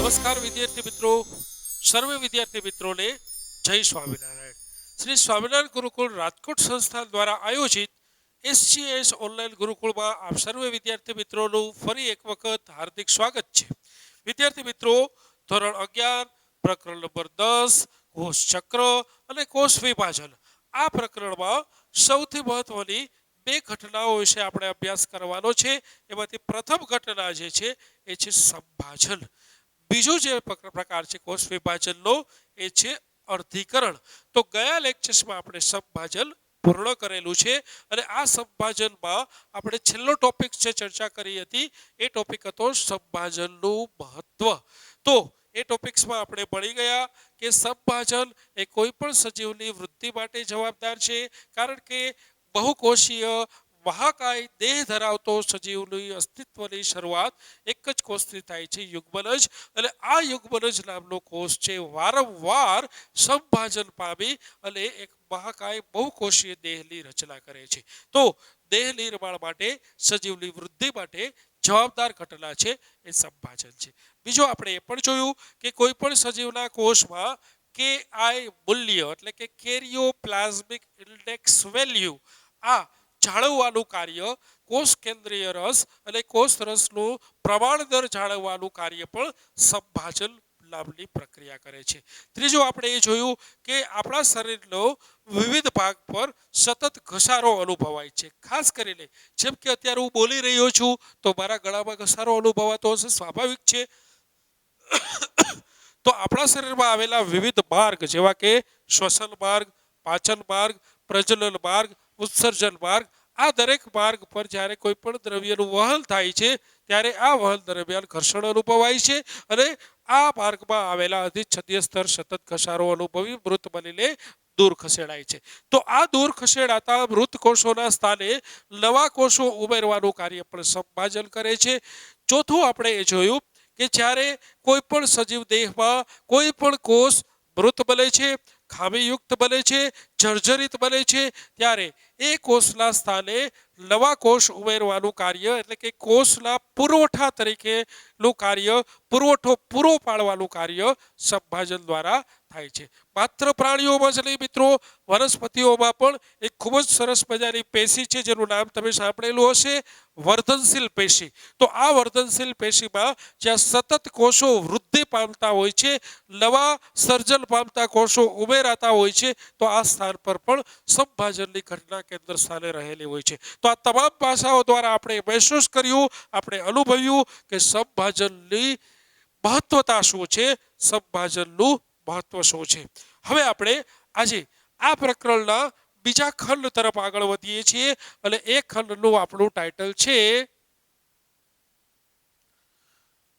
નમસ્કાર વિદ્યાર્થી મિત્રો, સર્વે વિદ્યાર્થી મિત્રોને જય સ્વામિનારાયણ. શ્રી સ્વામિનારાયણ ગુરુકુળ રાજકોટ સંસ્થાન દ્વારા આયોજિત SGS ઓનલાઈન ગુરુકુળમાં આપ સર્વે વિદ્યાર્થી મિત્રોનું ફરી એક વખત હાર્દિક સ્વાગત છે. વિદ્યાર્થી મિત્રો, ધોરણ 11 પ્રકરણ નંબર 10 કોષ ચક્ર અને કોષ વિભાજન આ પ્રકરણમાં સૌથી મહત્વની બે ઘટનાઓ વિશે આપણે અભ્યાસ કરવાનો છે. એમાંથી પ્રથમ ઘટના જે છે એ છે સંભાજન. બીજો જે પ્રકાર છે કોષ વિભાજનનો એ છે અર્ધીકરણ. તો ગયા લેક્ચર્સમાં આપણે સંભાજન પૂર્ણ કરેલું છે અને આ સંભાજનમાં આપણે છેલ્લો ટોપિક જે ચર્ચા કરી હતી એ ટોપિક હતો સંભાજનનું મહત્વ. તો એ ટોપિક્સમાં આપણે ભણી ગયા કે સંભાજન એ કોઈ પણ સજીવની વૃદ્ધિ માટે જવાબદાર છે, કારણ કે બહુકોષીય મહાકાય દેહ ધરાવતો સજીવની અસ્તિત્વની શરૂઆત એક જ કોષથી થાય છે, યુગ્મનજ. અને આ યુગ્મનજ નામનો કોષ છે વારંવાર સંભાજન પામી અને એક મહાકાય બહુકોષીય દેહની રચના કરે છે. તો દેહ નિર્માણ માટે, સજીવની વૃદ્ધિ માટે જવાબદાર ઘટના છે એ સંભાજન છે. બીજો આપણે એ પણ જોયું કે કોઈ પણ સજીવના કોષમાં KI મૂલ્ય એટલે કે કેરિયોપ્લાઝમિક ઇન્ડેક્સ વેલ્યુ આ જાળવવાનું કાર્ય, કોષ કેન્દ્રીય રસ અને કોષ રસનું પ્રમાણ દર જાળવવાનું કાર્ય પણ સંભાજન નામની પ્રક્રિયા કરે છે. ત્રીજું આપણે એ જોયું કે આપણા શરીરનો વિવિધ ભાગ પર સતત ઘસારો અનુભવાય છે. ખાસ કરીને જેમ કે અત્યારે હું બોલી રહ્યો છું તો મારા ગળામાં ઘસારો અનુભવાતો હશે, સ્વાભાવિક છે. તો આપણા શરીરમાં આવેલા વિવિધ માર્ગ જેવા કે શ્વસન માર્ગ, પાચન માર્ગ, પ્રજનન માર્ગ, ઉત્સર્જન માર્ગ, આ દરેક માર્ગ પર જ્યારે કોઈ પણ દ્રવ્યનું વહન થાય છે ત્યારે આ વહન દરમિયાન ઘર્ષણ અનુભવાય છે અને આ માર્ગમાં આવેલા અધિચ્છદીય સ્તર સતત ઘસારો અનુભવી મૃત બનીને દૂર ખસેડાય છે. તો આ દૂર ખસેડાતા મૃત કોષોના સ્થાને નવા કોષો ઉમેરવાનું કાર્ય પણ સંભાજન કરે છે. ચોથું આપણે એ જોયું કે જ્યારે કોઈ પણ સજીવ દેહમાં કોઈ પણ કોષ મૃત બને છે, ખામીયુક્ત બને છે, જર્જરિત બને છે, ત્યારે એ કોષના સ્થાને નવા કોષ ઉમેરવાનું કાર્ય એટલે કે કોષના પુરવઠા તરીકેનું કાર્ય, પુરવઠો પૂરો પાડવાનું કાર્ય સંભાજન દ્વારા થાય છે. માત્ર પ્રાણીઓમાં જ નહીં મિત્રો, વનસ્પતિઓમાં પણ એક ખૂબ જ સરસ મજાની પેશી છે જેનું નામ તમે સાંભળેલું હશે, વર્ધનશીલ પેશી. તો આ વર્ધનશીલ પેશીમાં જ્યાં સતત કોષો વૃદ્ધિ પામતા હોય છે, નવા સર્જન પામતા કોષો ઉમેરાતા હોય છે, તો આ સ્થાન પર પણ સંભાજનની ઘટના કેન્દ્ર સ્થાને રહેલી હોય છે. તો આ તમામ પાસાઓ દ્વારા આપણે મહેસૂસ કર્યું, આપણે અનુભવ્યું કે સંભાજનની મહત્વતા શું છે, સંભાજનનું મહત્વ શું છે. હવે આપણે આજે આ પ્રકરણના બીજા ખંડ તરફ આગળ વધીએ છીએ અને એ ખંડનું આપણું ટાઇટલ છે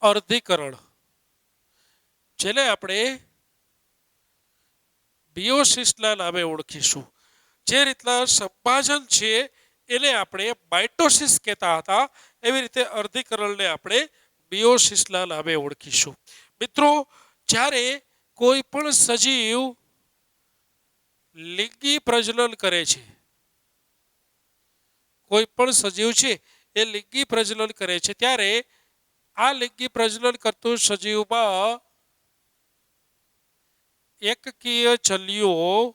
અર્ધીકરણ, જેને આપણે મિયોસિસના નામે ઓળખીશું. જે રીતના સંભાજન છે એને આપણે માઇટોસિસ કહેતા હતા, એવી રીતે અર્ધીકરણને આપણે મિયોસિસના નામે ઓળખીશું. મિત્રો, જ્યારે કોઈ પણ સજીવ લિંગી પ્રજનન કરે છે, કોઈ પણ સજીવ છે એ લિંગી પ્રજનન કરે છે, ત્યારે આ લિંગી પ્રજનન કરતું સજીવમાં એકકીય જન્યુઓ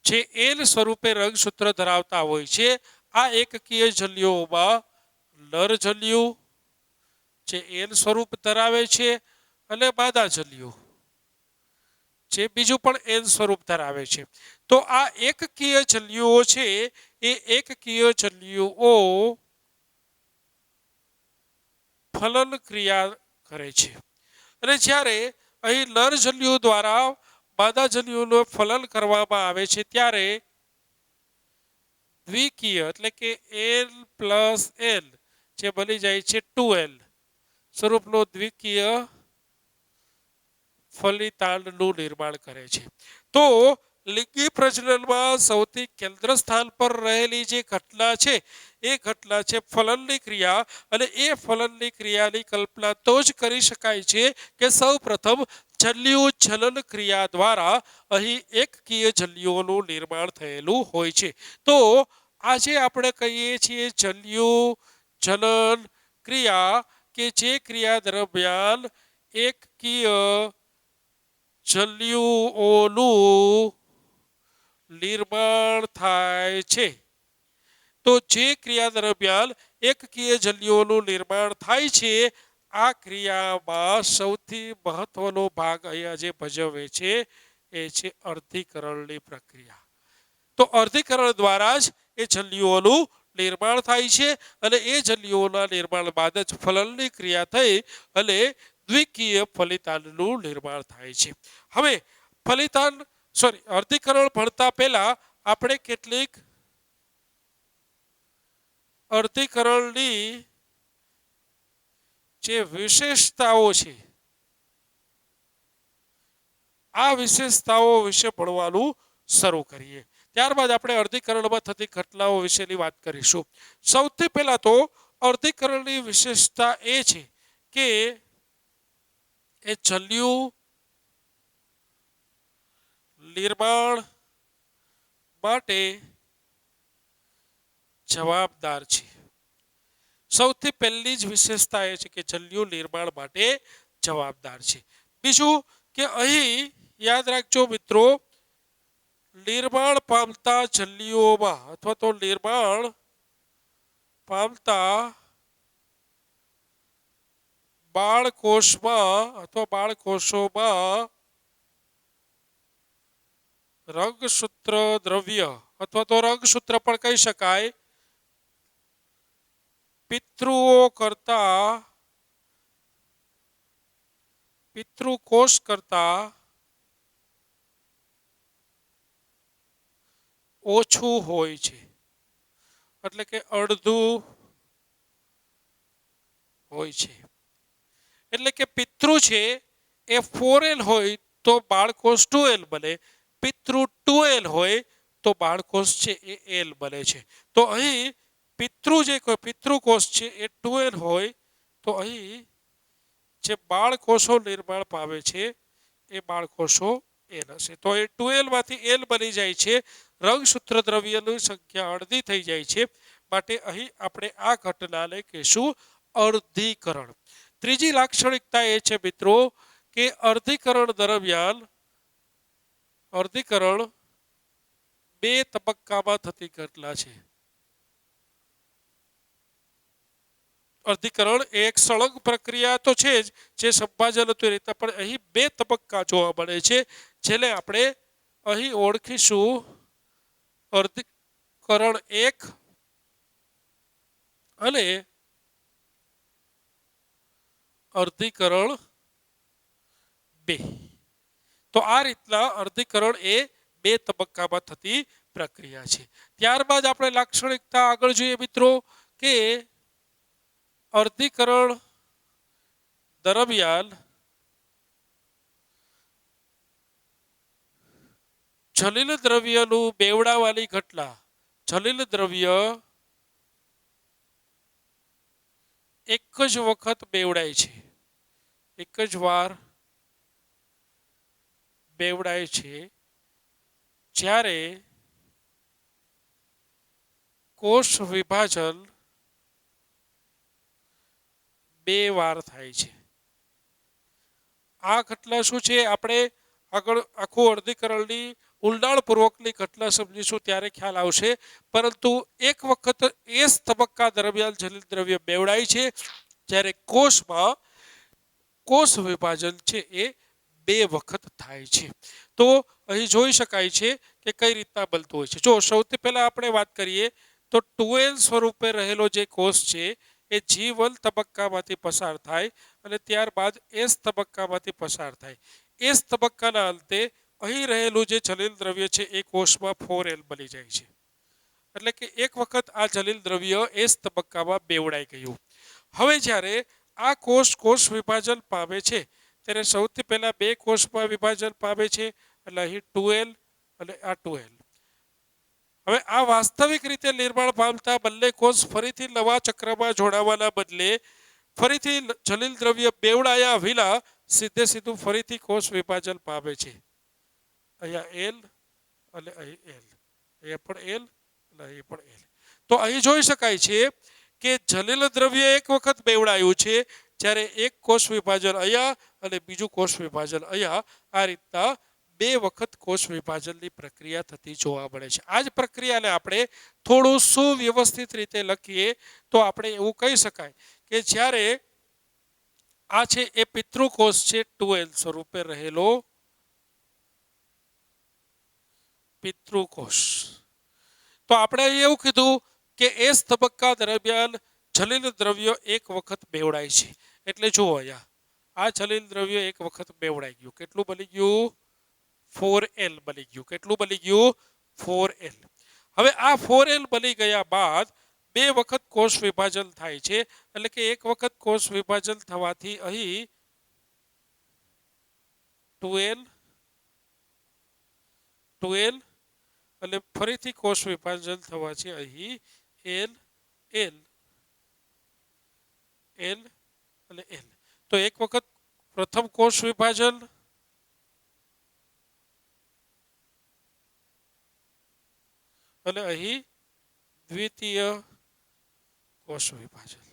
જે એન સ્વરૂપે રંગસૂત્ર ધરાવતા હોય છે, આ એકકીય જન્યુઓમાં નર જન્યુ જે એન સ્વરૂપ ધરાવે છે અને માદા જન્યુ જે બીજું પણ એન સ્વરૂપ ધરાવે છે. તો આ એકકીય જન્યુઓ છે એ એકકીય જન્યુઓ ફલન ક્રિયા કરે છે અને જ્યારે અહીં નર જન્યુ દ્વારા માદા જન્યુનું ફલન કરવામાં આવે છે ત્યારે દ્વિકીય એટલે કે N+N જે બની જાય છે 2N સ્વરૂપનો દ્વિકીય ફલિતાંડનું નિર્માણ કરે છે. તો લિંગી પ્રજનનમાં સૌથી કેન્દ્ર સ્થાન પર રહેલી જે ઘટના છે એ ઘટના છે ફલનની ક્રિયા, અને એ ફલનની ક્રિયાની કલ્પના તો જ કરી શકાય છે કે સૌ પ્રથમ જન્યુ જનન ક્રિયા દ્વારા અહીં એકકીય જન્યુઓનું નિર્માણ થયેલું હોય છે. તો આજે આપણે કહીએ છીએ જન્યુ જનન ક્રિયા કે જે ક્રિયા દરમિયાન એકકીય જલ્યુઓનું નિર્માણ થાય છે. તો જે ક્રિયા દરમિયાન એકકીય જલ્યુઓનું નિર્માણ થાય છે, આ ક્રિયામાં સૌથી મહત્વનો ભાગ અહીંયા જે ભજવે છે એ છે અર્ધીકરણની પ્રક્રિયા. તો અર્ધીકરણ દ્વારા જ એ જલ્યુઓનું નિર્માણ થાય છે અને એ જલ્યુઓના નિર્માણ બાદ જ ફલનની ક્રિયા થઈ અને દ્વિકીય ફલિતાંડનું નિર્માણ થાય છે. હવે અર્ધીકરણ ભણતા પહેલા આપણે કેટલીક અર્ધીકરણની જે વિશેષતાઓ છે આ વિશેષતાઓ વિશે ભણવાનું શરૂ કરીએ. ત્યારબાદ આપણે અર્ધીકરણમાં થતી ઘટનાઓ વિશેની વાત કરીશું. સૌથી પહેલા તો અર્ધીકરણની વિશેષતા એ છે કે એ જલ્યુ નિર્માણ માટે જવાબદાર છે. સૌથી પહેલી જ વિશેષતા એ છે કે જલ્યુ નિર્માણ માટે જવાબદાર છે. બીજું કે અહીં યાદ રાખજો મિત્રો, નિર્માણ પામતા જલ્યુઓમાં અથવા તો નિર્માણ પામતા બાળકોષમાં અથવા બાળકોષોમાં રંગસૂત્ર દ્રવ્ય અથવા તો રંગસૂત્ર પણ કહી શકાય, પિતૃકોષ કરતા ઓછું હોય છે. એટલે કે અડધું હોય છે. એટલે કે પિતૃ છે એ 4L હોય તો બાળકોષ 2L બને, પિતૃ 2L હોય તો બાળકોષ છે એ L બને છે. તો અહીં પિતૃકોષ છે એ 2L હોય તો અહીં જે બાળકોષો નિર્માણ પામે છે એ બાળકોષો L હશે. તો એ 2L માંથી L બની જાય છે. રંગસૂત્ર દ્રવ્યની સંખ્યા અડધી થઈ જાય છે. માટે અહીં આપણે આ ઘટનાને કહીશું અર્ધીકરણ. ત્રીજી લાક્ષણિકતા એ છે મિત્રો કે અર્ધીકરણ દરમિયાન અર્ધીકરણ 2 તબક્કામાં થતી ઘટના છે. અર્ધીકરણ એક સળંગ પ્રક્રિયા તો છે જ, જે સંપાદન હતું રીતે, પણ અહીં 2 તબક્કા જોવા મળે છે, જેને આપણે અહીં ઓળખીશું અર્ધીકરણ 1 અને અર્ધીકરણ 2. તો આ રીતના અર્ધીકરણ એ 2 તબક્કામાં થતી પ્રક્રિયા છે. ત્યારબાદ આપણે લાક્ષણિકતા આગળ જોઈએ મિત્રો કે અર્ધીકરણ દરમિયાન જલિલ દ્રવ્યનું બેવડાવાની ઘટના, જલિલ દ્રવ્ય એક જ વખત બેવડાય છે, એક જ વાર બેવડાય છે, જ્યારે કોષ વિભાજન 2 વાર થાય છે. આ ઘટના શું છે આપણે આગળ આખું અર્ધીકરણની ઊંડાણપૂર્વકની ઘટના સમજીશું ત્યારે ખ્યાલ આવશે. પરંતુ એક વખત એ જ તબક્કા દરમિયાન જલિલ દ્રવ્ય બેવડાય છે જ્યારે કોષમાં કોષ વિભાજન છે એ 2 વખત થાય છે. તો અહીં જોઈ શકાય છે કે કઈ રીતના બનતું હોય છે. જો સૌથી પહેલા આપણે વાત કરીએ તો 2L સ્વરૂપે રહેલો જે કોષ છે એ G1 તબક્કામાંથી પસાર થાય અને ત્યારબાદ S તબક્કામાંથી પસાર થાય. S તબક્કાના અંતે અહીં રહેલું જે જલિલ દ્રવ્ય છે એ કોષમાં 4L બની જાય છે. એટલે કે એક વખત આ જલિલ દ્રવ્ય S તબક્કામાં બેવડાઈ ગયું. હવે જ્યારે આ કોષ વિભાજન પામે છે ત્યારે સૌથી પહેલા 2 કોષમાં વિભાજન પામે છે, એટલે અહીં 2L અને આ 2L. હવે આ વાસ્તવિક રીતે નિર્માણ પામતા બંને કોષ ફરીથી નવા ચક્રમાં જોડાવાના બદલે ફરીથી જલિલ દ્રવ્ય બેવડાયા વિના સીધું ફરીથી કોષ વિભાજન પામે છે. અહીંયા L અને અહીં L, અહીંયા પણ L અને અહીં પણ L. તો અહીં જોઈ શકાય છે કે જલિલ દ્રવ્ય એક વખત બેવડાયું છે જ્યારે એક કોષ વિભાજન અહીંયા અને બીજું કોષ વિભાજન અહીંયા આ રીતના બે વખત કોષ વિભાજનની પ્રક્રિયા થતી જોવા મળે છે. આ જ પ્રક્રિયાને આપણે થોડું સુવ્યવસ્થિત રીતે લખીએ તો આપણે એવું કહી શકાય કે જ્યારે આ છે એ પિતૃકોષ છે 2L સ્વરૂપે રહેલો પિતૃકોષ. તો આપણે અહીં એવું કીધું કે એસ તબક્કા દરમિયાન જલીલ દ્રવ્ય એક વખત બેવડાય છે. એટલે જુઓ અહીંયા આ જલીલ દ્રવ્ય એક વખત બેવડાઈ ગયું. કેટલું બની ગયું? 4L બની ગયું. કેટલું બની ગયું? 4L. હવે આ 4L બની ગયા બાદ બે વખત કોષ વિભાજન થાય છે. એટલે કે એક વખત કોષ વિભાજન થવાથી અહીં 2L અને ફરીથી કોષ વિભાજન થવાથી અહીં L અને L. તો એક વખત પ્રથમ કોષ વિભાજન અને અહીં દ્વિતીય કોષ વિભાજન.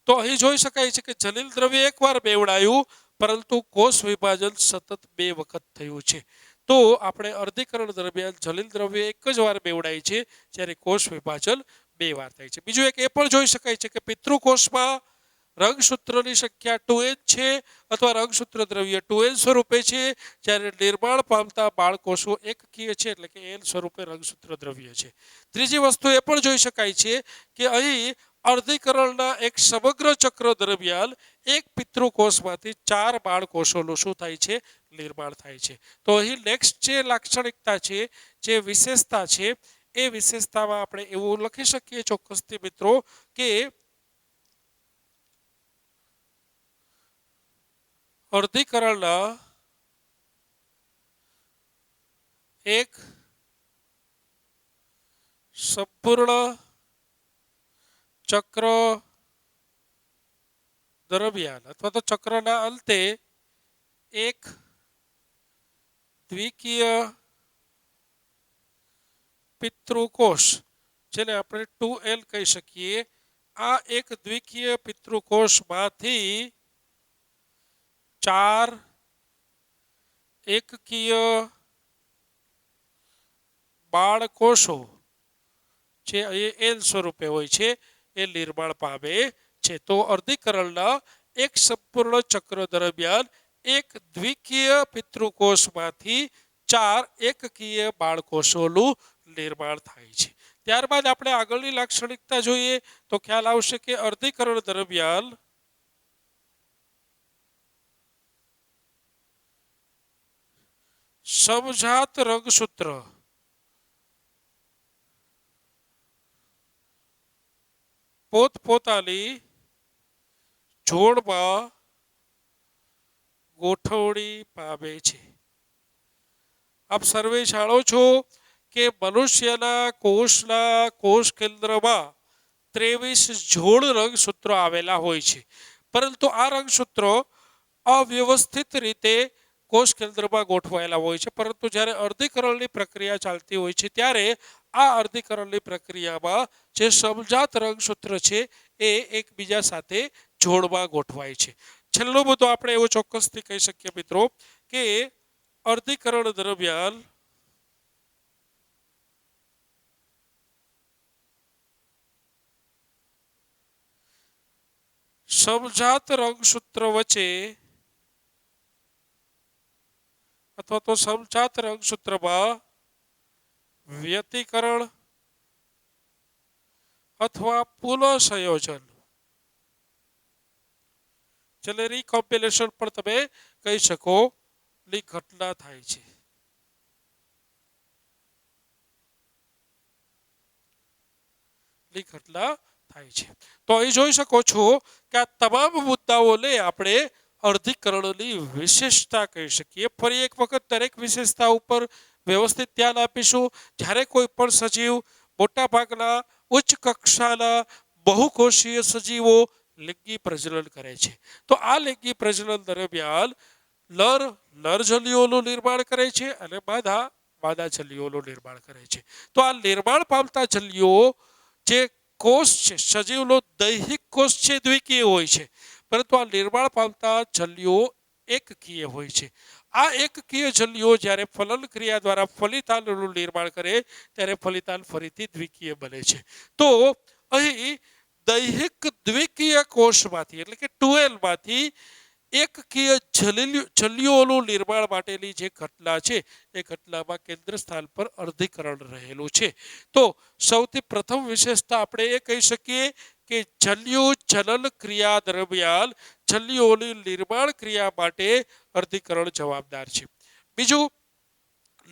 તો અહીં જોઈ શકાય છે કે જલીલ દ્રવ્ય એકવાર બેવડાયું પરંતુ કોષ વિભાજન સતત બે વખત થયું છે. તો આપણે અર્ધીકરણ દરમિયાન જલીલ દ્રવ્ય એક જ વાર બેવડાય છે જ્યારે કોષ વિભાજન બે વાર થાય છે. બીજું એક એ પણ જોઈ શકાય છે કે પિતૃકોષમાં રંગસૂત્રની સંખ્યા 2N છે અથવા રંગસૂત્ર દ્રવ્ય 2N સ્વરૂપે છે, જ્યારે નિર્માણ પામતા બાળકોષો એકકીય છે એટલે કે N સ્વરૂપે રંગસૂત્ર દ્રવ્ય છે. ત્રીજી વસ્તુ એ પણ જોઈ શકાય છે કે અહીં અર્ધીકરણના એક સમગ્ર ચક્ર દરમિયાન એક પિતૃકોષમાંથી 4 બાળકોષોનું શું થાય છે? નિર્માણ થાય છે. તો અહીં નેક્સ્ટ જે લાક્ષણિકતા છે, જે વિશેષતા છે, એ વિશેષતામાં આપણે એવું લખી શકીએ ચોક્કસથી મિત્રો કે અર્ધીકરણના એક સંપૂર્ણ ચક્ર દરમિયાન અથવા તો ચક્રના અંતે એક દ્વિકીય પિતૃકોષ, જેને આપણે 2L કહી શકીએ, આ એક દ્વિકીય પિતૃકોષમાંથી 4 એકકીય બાળકોષો જે અહીં L સ્વરૂપે હોય છે એ નિર્માણ પામે છે. તો અર્ધીકરણના એક સંપૂર્ણ ચક્ર દરમિયાન એક દ્વિકીય પિતૃકોષમાંથી 4 એકકીય બાળકોષોનું નિર્માણ થાય છે. ત્યારબાદ આપણે આગળની લાક્ષણિકતા જોઈએ તો ખ્યાલ આવશે કે અર્ધીકરણ દરમિયાન સમજાત રંગસૂત્ર પોતપોતાની જોડમાં ગોઠવણી પામે છે. આપ સર્વે જાણો છો કે મનુષ્યના કોષના કોષ કેન્દ્રમાં 23 જોડ રંગસૂત્રો આવેલા હોય છે, પરંતુ આ રંગસૂત્રો અવ્યવસ્થિત રીતે કોષ કેન્દ્રમાં ગોઠવાયેલા હોય છે. પરંતુ જ્યારે અર્ધીકરણની પ્રક્રિયા ચાલતી હોય છે ત્યારે આ અર્ધીકરણની પ્રક્રિયામાં જે સમજાત રંગસૂત્ર છે એ એકબીજા સાથે જોડમાં ગોઠવાય છે. છેલ્લો મુદ્દો આપણે એવો ચોક્કસથી કહી શકીએ મિત્રો કે અર્ધીકરણ દરમિયાન સમજાત રંગસૂત્ર વચ્ચે અથવા તો સમજાત રંગસૂત્રમાં વ્યતિકરણ અથવા પુનઃસંયોજન, જેને રીકોમ્બિનેશન પણ તમે કહી શકો, ની ઘટના થાય છે. તો અહીં જોઈ શકો છો કે આ તમામ મુદ્દાઓને આપણે અર્ધીકરણની વિશેષતા કહી શકીએ. ફરી એક વખત દરેક વિશેષતા ઉપર વ્યવસ્થિત ધ્યાન આપીશું. જ્યારે કોઈ પણ સજીવ મોટાભાગના ઉચ્ચ કક્ષાના બહુકોષીય સજીવો લિંગી પ્રજનન કરે છે, તો આ લિંગી પ્રજનન દરમિયાન નર જલીયોનું નિર્માણ કરે છે અને માદા જલીયોનું નિર્માણ કરે છે. તો આ નિર્માણ પામતા જલીયો જે કોષ છે સજીવનો દૈહિક કોષ છે દ્વિકીય હોય છે, પરંતુ આ નિર્માણ પામતા જલીયો એકકીય હોય છે. આ એકકીય જલીયો જ્યારે ફલન ક્રિયા દ્વારા ફલિતાંડનું નિર્માણ કરે ત્યારે ફલિતાંડ ફરીથી દ્વિકીય બને છે. તો અહીં દૈહિક દ્વિકીય કોષમાંથી એટલે કે ટુએલમાંથી એકકીય જલીયોનું નિર્માણ માટેની જે ઘટના છે એ ઘટનામાં કેન્દ્ર સ્થાન પર અર્ધીકરણ રહેલું છે. તો સૌથી પ્રથમ વિશેષતા આપણે એ કહી શકીએ કે જલ્યો જનન ક્રિયા દરમિયાન જલ્યોની નિર્માણ ક્રિયા માટે અર્ધીકરણ જવાબદાર છે. બીજું,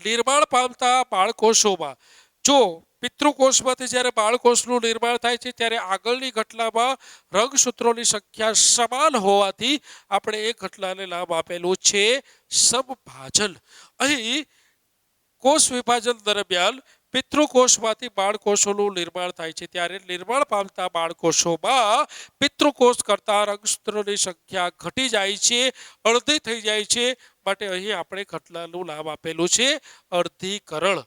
નિર્માણ પામતા બાળકોષોમાં જો પિતૃકોષમાંથી જ્યારે બાળકોષનું નિર્માણ થાય છે ત્યારે આગળની ઘટનામાં રંગસૂત્રોની સંખ્યા સમાન હોવાથી આપણે એ ઘટનાને નામ આપેલું છે સમભાજન. અહીં કોષ વિભાજન દરમિયાન પિતૃકોષમાંથી બાળકોષોનું નિર્માણ થાય છે ત્યારે નિર્માણ પામતા બાળકોષોમાં પિતૃકોષ કરતા રંગસૂત્રોની સંખ્યા ઘટી જાય છે, અડધી થઈ જાય છે. માટે અહીં આપણે ઘટનાનું નામ આપેલું છે અર્ધીકરણ.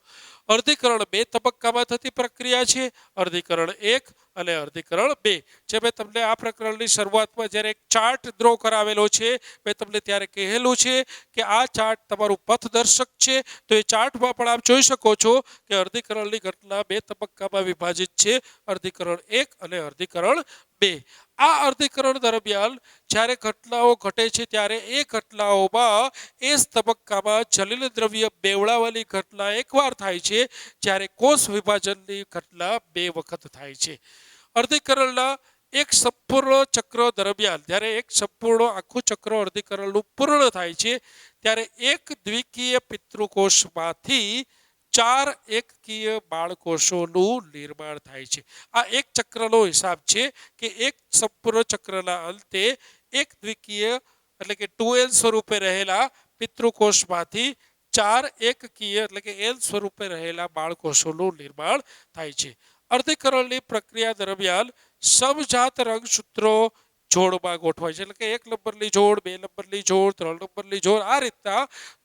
અર્ધીકરણ બે તબક્કામાં થતી પ્રક્રિયા છે, અર્ધીકરણ 1 અને અર્ધીકરણ 2. જે મેં તમને આ પ્રકરણની શરૂઆતમાં જ્યારે એક ચાર્ટ ડ્રો કરાવેલો છે મેં તમને ત્યારે કહેલું છે કે આ ચાર્ટ તમારું પથદર્શક છે. તો એ ચાર્ટમાં પણ આપ જોઈ શકો છો કે અર્ધીકરણની ઘટના બે તબક્કામાં વિભાજિત છે, અર્ધીકરણ 1 અને અર્ધીકરણ 2. આ અર્ધીકરણ દરમિયાન જ્યારે ઘટનાઓ ઘટે છે ત્યારે એ ઘટનાઓમાં એ જ તબક્કામાં જલિલ દ્રવ્ય બેવડાવવાની ઘટના એકવાર થાય છે, જ્યારે કોષ વિભાજનની ઘટના 2 વખત થાય છે. અર્ધીકરણના એક સંપૂર્ણ ચક્ર દરમિયાન જ્યારે એક સંપૂર્ણ આખું ચક્ર અર્ધીકરણનું પૂર્ણ થાય છે ત્યારે એક દ્વિકીય પિતૃકોષમાંથી 4 એકકીય બાળકોષોનું નિર્માણ થાય છે. આ એક ચક્રનો હિસાબ છે કે એક સંપૂર્ણ ચક્રના અંતે એક દ્વિકીય એટલે કે 2L સ્વરૂપે રહેલા પિતૃકોષમાંથી 4 એકકીય એટલે કે L સ્વરૂપે રહેલા બાળકોષોનું નિર્માણ થાય છે. અર્ધીકરણની પ્રક્રિયા દરમિયાન સમજાત રંગસૂત્રો જોડમાં ગોઠવાય છે, એટલે કે 1 નંબરની જોડ, 2 નંબરની જોડ, 3 નંબરની જોડ, આ રીતના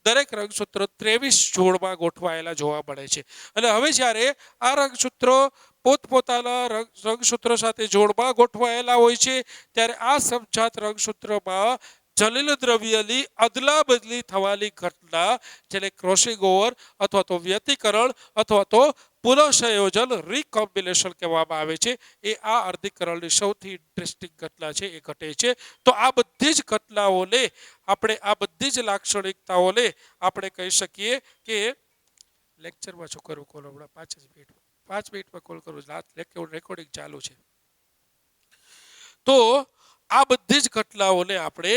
દરેક રંગસૂત્રો 23 જોડમાં ગોઠવાયેલા જોવા મળે છે. અને હવે જ્યારે આ રંગસૂત્રો પોતપોતાના રંગસૂત્રો સાથે જોડમાં ગોઠવાયેલા હોય છે ત્યારે આ સમજાત રંગસૂત્રમાં જલિલ દ્રવ્યની અદલા બદલી થવાની ઘટના જેને ક્રોસિંગ ઓવર અથવા તો વ્યતિકરણ અથવા તો પુનઃસંયોજન રીકોમ્બિનેશન કહેવામાં આવે છે. એ આ અર્ધીકરણની સૌથી ઇન્ટરેસ્ટિંગ ઘટના છે, એ ઘટે છે. તો આ બધી જ ઘટનાઓને આપણે આ બધી જ લાક્ષણિકતાઓને આપણે કહી શકીએ કે લેક્ચરમાં શું કરવું કોલ હમણાં 5 મિનિટમાં કોલ કરવું, રેકોર્ડિંગ ચાલુ છે. તો આ બધી જ ઘટનાઓને આપણે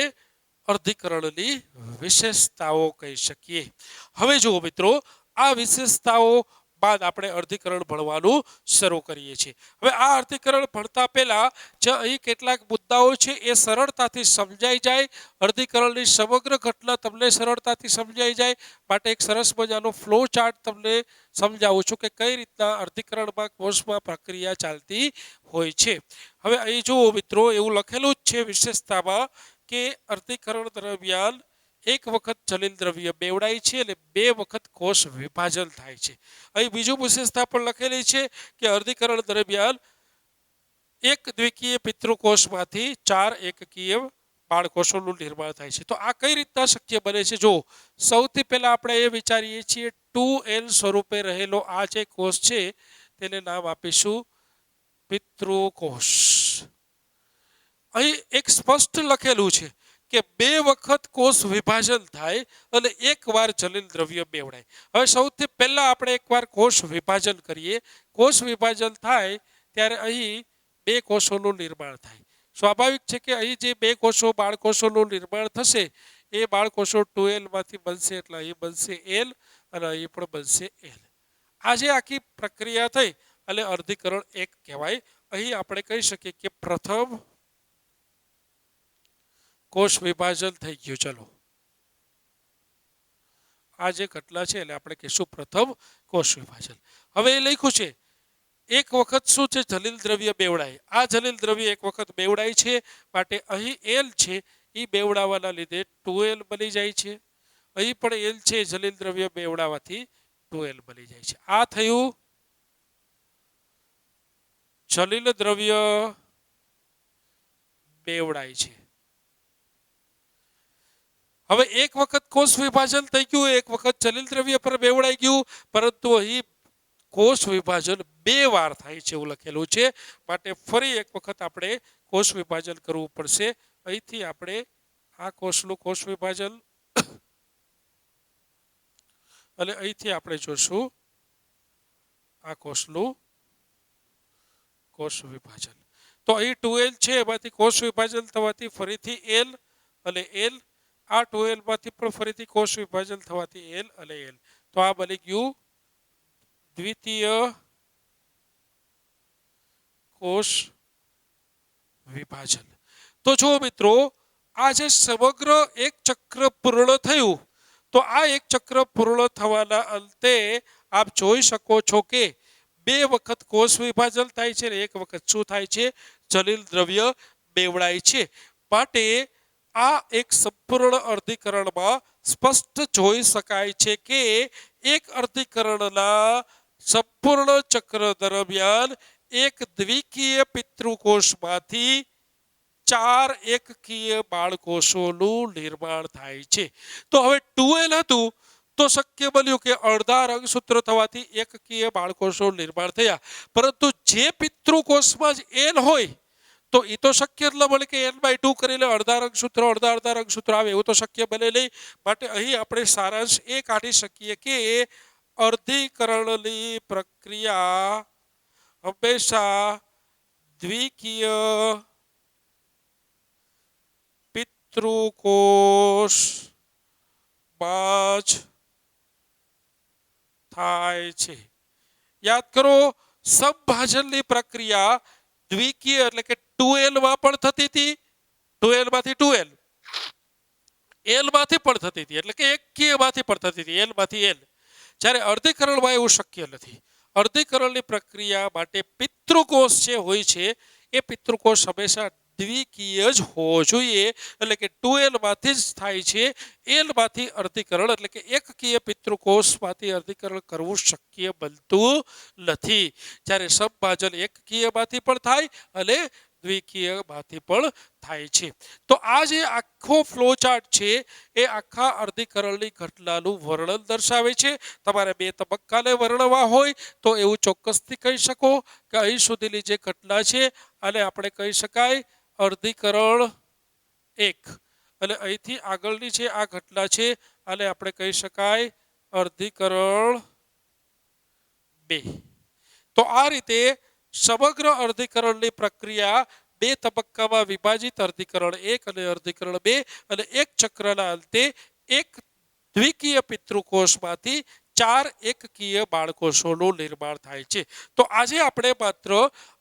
અર્ધીકરણની વિશેષતાઓ કહી શકીએ. હવે જુઓ મિત્રો, આ વિશેષતાઓ બાદ આપણે અર્ધીકરણ ભણવાનું શરૂ કરીએ છીએ. હવે આ અર્ધીકરણ ભણતા પહેલા જે અહીં કેટલાક મુદ્દાઓ છે એ સરળતાથી સમજાઈ જાય, અર્ધીકરણની સમગ્ર ઘટના તમને સરળતાથી સમજાઈ જાય માટે એક સરસ મજાનો ફ્લો ચાર્ટ તમને સમજાવું છું કે કઈ રીતના અર્ધીકરણમાં કોષમાં પ્રક્રિયા ચાલતી હોય છે. હવે અહીં જુઓ મિત્રો, એવું લખેલું જ છે વિશેષતામાં કે અર્ધીકરણ દરમિયાન એક વખત જલિલ દ્રવ્ય બેવડાય છે અને 2 વખત કોષ વિભાજન થાય છે. અહીં બીજું વિશેષતા પણ લખેલી છે કે અર્ધીકરણ દરમિયાન એક દ્વિકીય પિતૃકોષમાંથી 4 એકકીય બાળકોષોનું નિર્માણ થાય છે. તો આ કઈ રીતના શક્ય બને છે? જો સૌથી પહેલા આપણે એ વિચારીએ છીએ 2L સ્વરૂપે રહેલો આ જે કોષ છે તેને નામ આપીશું પિતૃકોષ. અહીં એક સ્પષ્ટ લખેલું છે કે 2 વખત કોષ વિભાજન થાય અને એકવાર જલિલ દ્રવ્ય બેવડાય. હવે સૌથી પહેલા આપણે એકવાર કોષ વિભાજન કરીએ. કોષ વિભાજન થાય ત્યારે અહીં 2 કોષોનું નિર્માણ થાય. સ્વાભાવિક છે કે અહીં જે 2 કોષો બાળકોષોનું નિર્માણ થશે એ બાળકોષો 2L માંથી બનશે, એટલે અહીં બનશે L અને અહીં પણ બનશે L. આજે આખી પ્રક્રિયા થઈ એટલે અર્ધીકરણ 1 કહેવાય. અહીં આપણે કહી શકીએ કે પ્રથમ કોષ વિભાજન થઈ ગયું. ચલો, આ જે ઘટના છે એટલે આપણે કહીશું પ્રથમ કોષ વિભાજન. હવે એ લખ્યું છે એક વખત શું છે, જલિલ દ્રવ્ય બેવડાય. આ જલિલ દ્રવ્ય એક વખત બેવડાય છે માટે અહીં L છે એ બેવડાવાના લીધે 2L બની જાય છે. અહીં પણ L છે, જલિલ દ્રવ્ય બેવડાવાથી 2L બની જાય છે. આ થયું જલિલ દ્રવ્ય બેવડાય છે. હવે એક વખત કોષ વિભાજન થઈ ગયું, એક વખત જલિલ દ્રવ્ય પર બેવડાઈ ગયું, પરંતુ અહીં કોષ વિભાજન 2 વાર થાય છે એવું લખેલું છે. માટે ફરી એક વખત આપણે કોષ વિભાજન કરવું પડશે. અહીંથી આપણે આ કોષનું કોષ વિભાજન અને અહીંથી આપણે જોશું આ કોષનું કોષ વિભાજન. તો અહીં 2L છે, એમાંથી કોષ વિભાજન થવાથી ફરીથી L અને L, આ 2L માંથી પણ ફરીથી કોષ વિભાજન થવાથી L અને L. તો આ બની ગયું દ્વિતીય કોષ વિભાજન. તો જો મિત્રો આ જે સમગ્ર એક ચક્ર પૂર્ણ થયું, તો આ એક ચક્ર પૂર્ણ થવાના અંતે આપ જોઈ શકો છો કે 2 વખત કોષ વિભાજન થાય છે અને 1 વખત શું થાય છે? જલિલ દ્રવ્ય બેવડાય છે. માટે આ એક સંપૂર્ણ અર્ધીકરણમાં સ્પષ્ટ જોઈ શકાય છે કે એક અર્ધીકરણના સંપૂર્ણ ચક્ર દરમિયાન એક દ્વિકીય પિતૃકોષમાંથી 4 એકકીય બાળકોષોનું નિર્માણ થાય છે. તો હવે 2L હતું તો શક્ય બન્યું કે અડધા રંગસૂત્ર થવાથી એકકીય બાળકોષો નિર્માણ થયા, પરંતુ જે પિતૃકોષમાં જ L હોય તો એ તો શક્ય ન બને કે N/2 કરીને અડધા રંગસૂત્ર આવે, એવું તો શક્ય બને નહીં. માટે અહીં આપણે સારાંશ એ કાઢી શકીએ કે અર્ધીકરણની પ્રક્રિયા હંમેશા દ્વિકીય પિતૃકોષમાં જ થાય છે. યાદ કરો, સમભાજનની પ્રક્રિયા દ્વિકીય એટલે કે 2L માં પણ થતી હતી, 2L માંથી 2L, L માંથી પણ થતી હતી, એટલે કે એકકીય માંથી પણ થતી હતી, L માંથી L. જ્યારે અર્ધીકરણમાં એવું શક્ય નથી. અર્ધીકરણની પ્રક્રિયા માટે પિતૃકોષ જે હોય છે એ પિતૃકોષ હંમેશા દ્વિકીય જ હોવો જોઈએ, એટલે કે 2L માંથી જ થાય છે. L માંથી અર્ધીકરણ એટલે કે એકકીય પિતૃકોષમાંથી અર્ધીકરણ કરવું શક્ય બનતું નથી. જ્યારે સમભાજન એકકીયમાંથી પણ થાય અને દ્વિકીયમાંથી પણ થાય છે. તો આ જે આખો ફ્લો ચાર્ટ છે એ આખા અર્ધીકરણની ઘટનાનું વર્ણન દર્શાવે છે. તમારે 2 તબક્કાને વર્ણવવા હોય તો એવું ચોક્કસથી કહી શકો કે અહીં સુધીની જે ઘટના છે અને આપણે કહી શકાય અર્ધીકરણ 1, અને અહીંથી આગળની જે આ ઘટના છે અને આપણે કહી શકાય અર્ધીકરણ 2. તો આ રીતે સમગ્ર અર્ધીકરણની પ્રક્રિયા 2 તબક્કામાં વિભાજિત અર્ધીકરણ 1 અને અર્ધીકરણ 2, અને એક ચક્રના અંતે એક દ્વિકીય પિતૃકોષમાંથી 4 એકકીય બાળકોષોનું નિર્માણ થાય છે. તો આજે આપણે માત્ર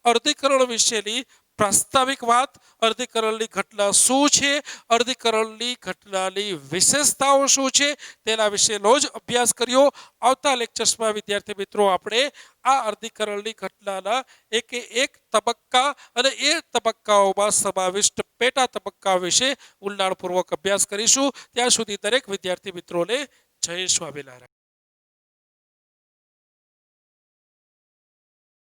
અર્ધીકરણ વિશેની પ્રાસ્તાવિક વાત, અર્ધીકરણની ઘટના શું છે, અર્ધીકરણની ઘટનાની વિશેષતાઓ શું છે તેના વિશેનો જ અભ્યાસ કર્યો. આવતા લેક્ચર્સમાં વિદ્યાર્થી મિત્રો આપણે આ અર્ધીકરણની ઘટનાના એક તબક્કા અને એ તબક્કાઓમાં સમાવિષ્ટ પેટા તબક્કા વિશે ઊંડાણપૂર્વક અભ્યાસ કરીશું. ત્યાં સુધી દરેક વિદ્યાર્થી મિત્રોને જય સ્વામિનારાયણ.